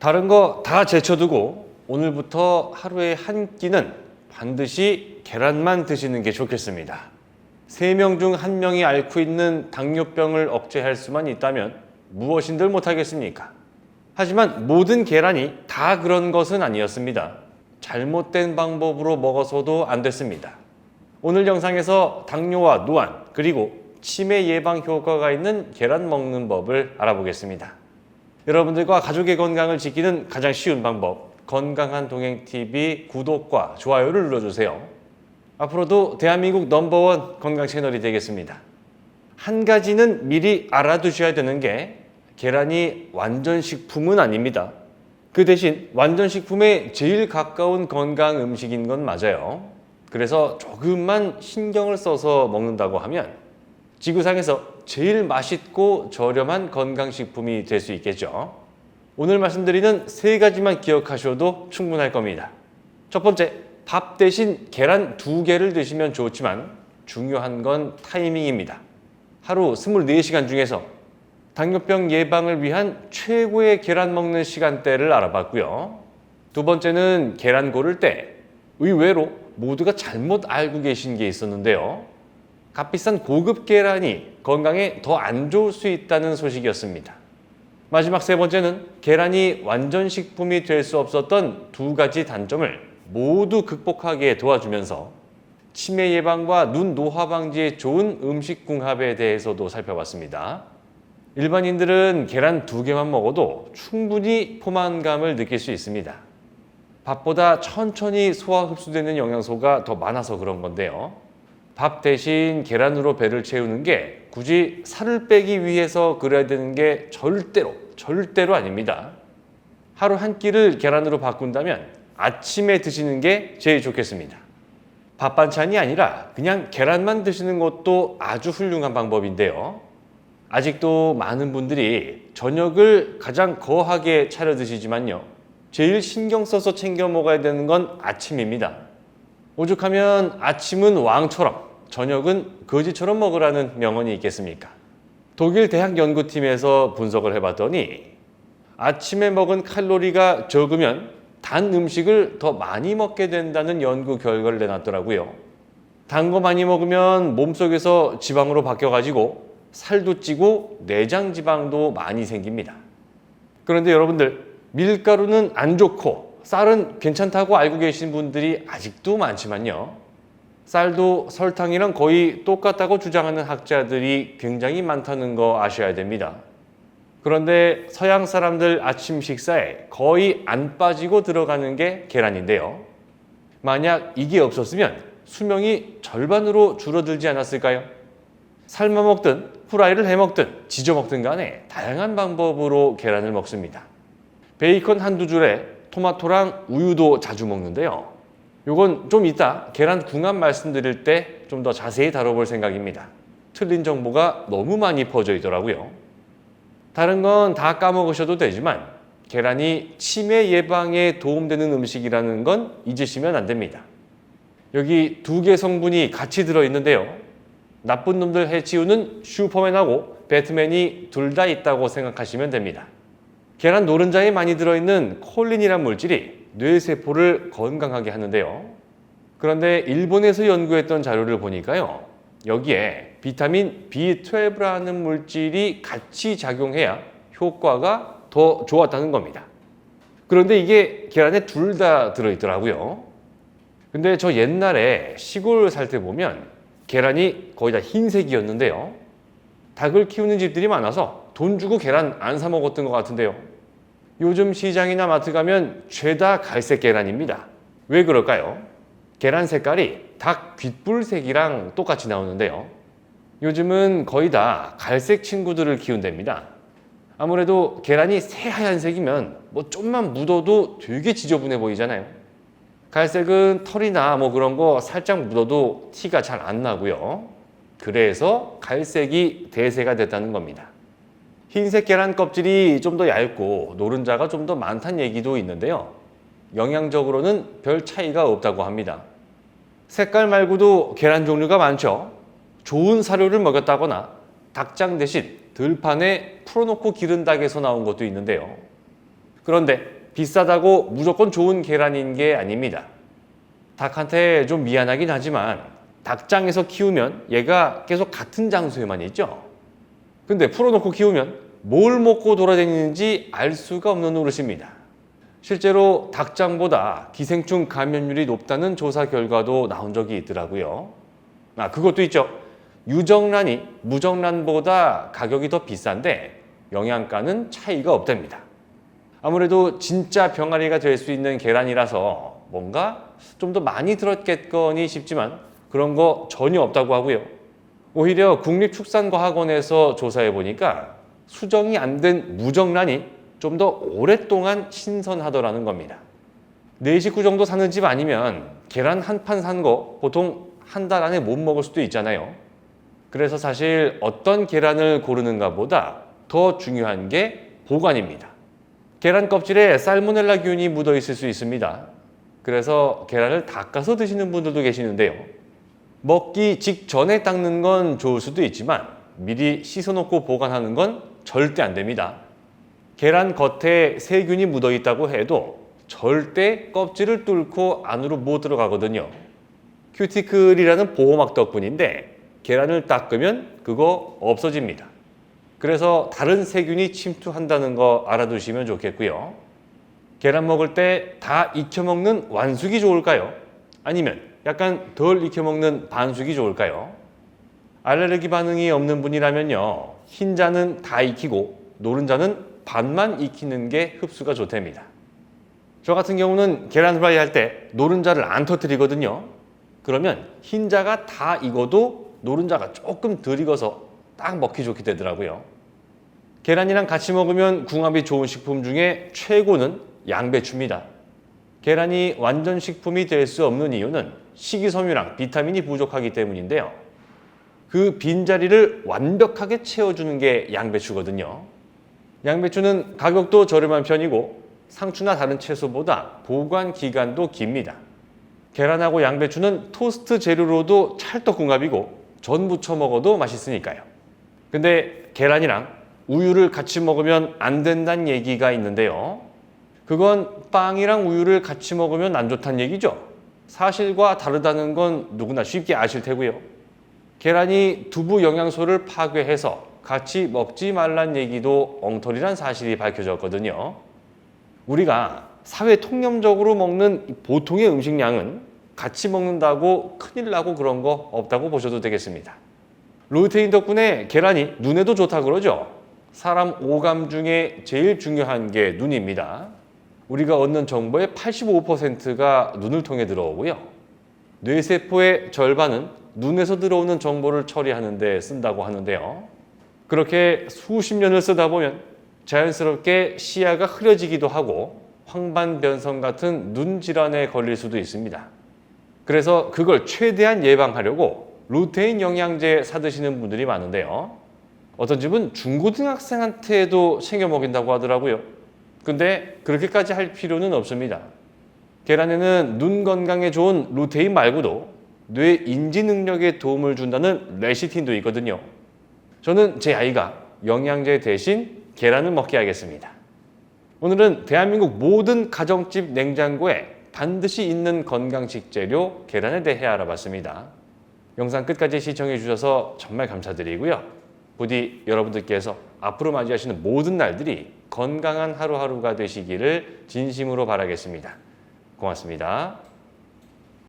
다른 거 다 제쳐두고 오늘부터 하루에 한 끼는 반드시 계란만 드시는 게 좋겠습니다. 3명 중 1명이 앓고 있는 당뇨병을 억제할 수만 있다면 무엇인들 못하겠습니까? 하지만 모든 계란이 다 그런 것은 아니었습니다. 잘못된 방법으로 먹어서도 안 됐습니다. 오늘 영상에서 당뇨와 노안 그리고 치매 예방 효과가 있는 계란 먹는 법을 알아보겠습니다. 여러분들과 가족의 건강을 지키는 가장 쉬운 방법, 건강한 동행TV 구독과 좋아요를 눌러주세요. 앞으로도 대한민국 넘버원 건강 채널이 되겠습니다. 한 가지는 미리 알아두셔야 되는 게 계란이 완전식품은 아닙니다. 그 대신 완전식품에 제일 가까운 건강 음식인 건 맞아요. 그래서 조금만 신경을 써서 먹는다고 하면 지구상에서 제일 맛있고 저렴한 건강식품이 될 수 있겠죠. 오늘 말씀드리는 3가지만 기억하셔도 충분할 겁니다. 첫 번째, 밥 대신 계란 2개를 드시면 좋지만 중요한 건 타이밍입니다. 하루 24시간 중에서 당뇨병 예방을 위한 최고의 계란 먹는 시간대를 알아봤고요. 두 번째는 계란 고를 때 의외로 모두가 잘못 알고 계신 게 있었는데요. 값비싼 고급 계란이 건강에 더 안 좋을 수 있다는 소식이었습니다. 마지막 3번째는 계란이 완전식품이 될 수 없었던 2가지 단점을 모두 극복하게 도와주면서 치매 예방과 눈 노화 방지에 좋은 음식 궁합에 대해서도 살펴봤습니다. 일반인들은 계란 2개만 먹어도 충분히 포만감을 느낄 수 있습니다. 밥보다 천천히 소화 흡수되는 영양소가 더 많아서 그런 건데요. 밥 대신 계란으로 배를 채우는 게 굳이 살을 빼기 위해서 그래야 되는 게 절대로 아닙니다. 하루 한 끼를 계란으로 바꾼다면 아침에 드시는 게 제일 좋겠습니다. 밥 반찬이 아니라 그냥 계란만 드시는 것도 아주 훌륭한 방법인데요. 아직도 많은 분들이 저녁을 가장 거하게 차려 드시지만요. 제일 신경 써서 챙겨 먹어야 되는 건 아침입니다. 오죽하면 아침은 왕처럼 저녁은 거지처럼 먹으라는 명언이 있겠습니까? 독일 대학 연구팀에서 분석을 해봤더니 아침에 먹은 칼로리가 적으면 단 음식을 더 많이 먹게 된다는 연구 결과를 내놨더라고요. 단 거 많이 먹으면 몸속에서 지방으로 바뀌어가지고 살도 찌고 내장 지방도 많이 생깁니다. 그런데 여러분들, 밀가루는 안 좋고 쌀은 괜찮다고 알고 계신 분들이 아직도 많지만요. 쌀도 설탕이랑 거의 똑같다고 주장하는 학자들이 굉장히 많다는 거 아셔야 됩니다. 그런데 서양 사람들 아침 식사에 거의 안 빠지고 들어가는 게 계란인데요. 만약 이게 없었으면 수명이 절반으로 줄어들지 않았을까요? 삶아 먹든 후라이를 해 먹든 지져 먹든 간에 다양한 방법으로 계란을 먹습니다. 베이컨 한두 줄에 토마토랑 우유도 자주 먹는데요. 요건 좀 이따 계란 궁합 말씀드릴 때 좀 더 자세히 다뤄볼 생각입니다. 틀린 정보가 너무 많이 퍼져 있더라고요. 다른 건 다 까먹으셔도 되지만 계란이 치매 예방에 도움되는 음식이라는 건 잊으시면 안 됩니다. 여기 2개 성분이 같이 들어있는데요. 나쁜 놈들 해치우는 슈퍼맨하고 배트맨이 둘 다 있다고 생각하시면 됩니다. 계란 노른자에 많이 들어있는 콜린이란 물질이 뇌세포를 건강하게 하는데요. 그런데 일본에서 연구했던 자료를 보니까요. 여기에 비타민 B12라는 물질이 같이 작용해야 효과가 더 좋았다는 겁니다. 그런데 이게 계란에 둘 다 들어있더라고요. 근데 저 옛날에 시골 살 때 보면 계란이 거의 다 흰색이었는데요. 닭을 키우는 집들이 많아서 돈 주고 계란 안 사 먹었던 것 같은데요. 요즘 시장이나 마트 가면 죄다 갈색 계란입니다. 왜 그럴까요? 계란 색깔이 닭 귓불색이랑 똑같이 나오는데요. 요즘은 거의 다 갈색 친구들을 키운답니다. 아무래도 계란이 새하얀색이면 뭐 좀만 묻어도 되게 지저분해 보이잖아요. 갈색은 털이나 뭐 그런 거 살짝 묻어도 티가 잘 안 나고요. 그래서 갈색이 대세가 됐다는 겁니다. 흰색 계란 껍질이 좀 더 얇고 노른자가 좀 더 많다는 얘기도 있는데요. 영양적으로는 별 차이가 없다고 합니다. 색깔 말고도 계란 종류가 많죠. 좋은 사료를 먹였다거나 닭장 대신 들판에 풀어놓고 기른 닭에서 나온 것도 있는데요. 그런데 비싸다고 무조건 좋은 계란인 게 아닙니다. 닭한테 좀 미안하긴 하지만 닭장에서 키우면 얘가 계속 같은 장소에만 있죠. 근데 풀어놓고 키우면 뭘 먹고 돌아다니는지 알 수가 없는 노릇입니다. 실제로 닭장보다 기생충 감염률이 높다는 조사 결과도 나온 적이 있더라고요. 그것도 있죠. 유정란이 무정란보다 가격이 더 비싼데 영양가는 차이가 없답니다. 아무래도 진짜 병아리가 될 수 있는 계란이라서 뭔가 좀 더 많이 들었겠거니 싶지만 그런 거 전혀 없다고 하고요. 오히려 국립축산과학원에서 조사해 보니까 수정이 안 된 무정란이 좀 더 오랫동안 신선하더라는 겁니다. 네 식구 정도 사는 집 아니면 계란 한 판 산 거 보통 한 달 안에 못 먹을 수도 있잖아요. 그래서 사실 어떤 계란을 고르는가 보다 더 중요한 게 보관입니다. 계란 껍질에 살모넬라균이 묻어 있을 수 있습니다. 그래서 계란을 닦아서 드시는 분들도 계시는데요. 먹기 직전에 닦는 건 좋을 수도 있지만 미리 씻어놓고 보관하는 건 절대 안 됩니다. 계란 겉에 세균이 묻어 있다고 해도 절대 껍질을 뚫고 안으로 못 들어가거든요. 큐티클이라는 보호막 덕분인데 계란을 닦으면 그거 없어집니다. 그래서 다른 세균이 침투한다는 거 알아두시면 좋겠고요. 계란 먹을 때 다 익혀 먹는 완숙이 좋을까요? 아니면 약간 덜 익혀 먹는 반숙이 좋을까요? 알레르기 반응이 없는 분이라면요. 흰자는 다 익히고 노른자는 반만 익히는 게 흡수가 좋답니다. 저 같은 경우는 계란 후라이 할 때 노른자를 안 터뜨리거든요. 그러면 흰자가 다 익어도 노른자가 조금 덜 익어서 딱 먹기 좋게 되더라고요. 계란이랑 같이 먹으면 궁합이 좋은 식품 중에 최고는 양배추입니다. 계란이 완전 식품이 될 수 없는 이유는 식이섬유랑 비타민이 부족하기 때문인데요. 그 빈자리를 완벽하게 채워주는 게 양배추거든요. 양배추는 가격도 저렴한 편이고 상추나 다른 채소보다 보관 기간도 깁니다. 계란하고 양배추는 토스트 재료로도 찰떡궁합이고 전 부쳐 먹어도 맛있으니까요. 근데 계란이랑 우유를 같이 먹으면 안 된다는 얘기가 있는데요. 그건 빵이랑 우유를 같이 먹으면 안 좋다는 얘기죠. 사실과 다르다는 건 누구나 쉽게 아실 테고요. 계란이 두부 영양소를 파괴해서 같이 먹지 말란 얘기도 엉터리란 사실이 밝혀졌거든요. 우리가 사회 통념적으로 먹는 보통의 음식량은 같이 먹는다고 큰일 나고 그런 거 없다고 보셔도 되겠습니다. 루테인 덕분에 계란이 눈에도 좋다 그러죠. 사람 오감 중에 제일 중요한 게 눈입니다. 우리가 얻는 정보의 85%가 눈을 통해 들어오고요. 뇌세포의 절반은 눈에서 들어오는 정보를 처리하는 데 쓴다고 하는데요. 그렇게 수십 년을 쓰다 보면 자연스럽게 시야가 흐려지기도 하고 황반변성 같은 눈 질환에 걸릴 수도 있습니다. 그래서 그걸 최대한 예방하려고 루테인 영양제 사드시는 분들이 많은데요. 어떤 집은 중고등학생한테도 챙겨 먹인다고 하더라고요. 근데 그렇게까지 할 필요는 없습니다. 계란에는 눈 건강에 좋은 루테인 말고도 뇌 인지 능력에 도움을 준다는 레시틴도 있거든요. 저는 제 아이가 영양제 대신 계란을 먹게 하겠습니다. 오늘은 대한민국 모든 가정집 냉장고에 반드시 있는 건강식 재료 계란에 대해 알아봤습니다. 영상 끝까지 시청해 주셔서 정말 감사드리고요. 부디 여러분들께서 앞으로 맞이하시는 모든 날들이 건강한 하루하루가 되시기를 진심으로 바라겠습니다. 고맙습니다.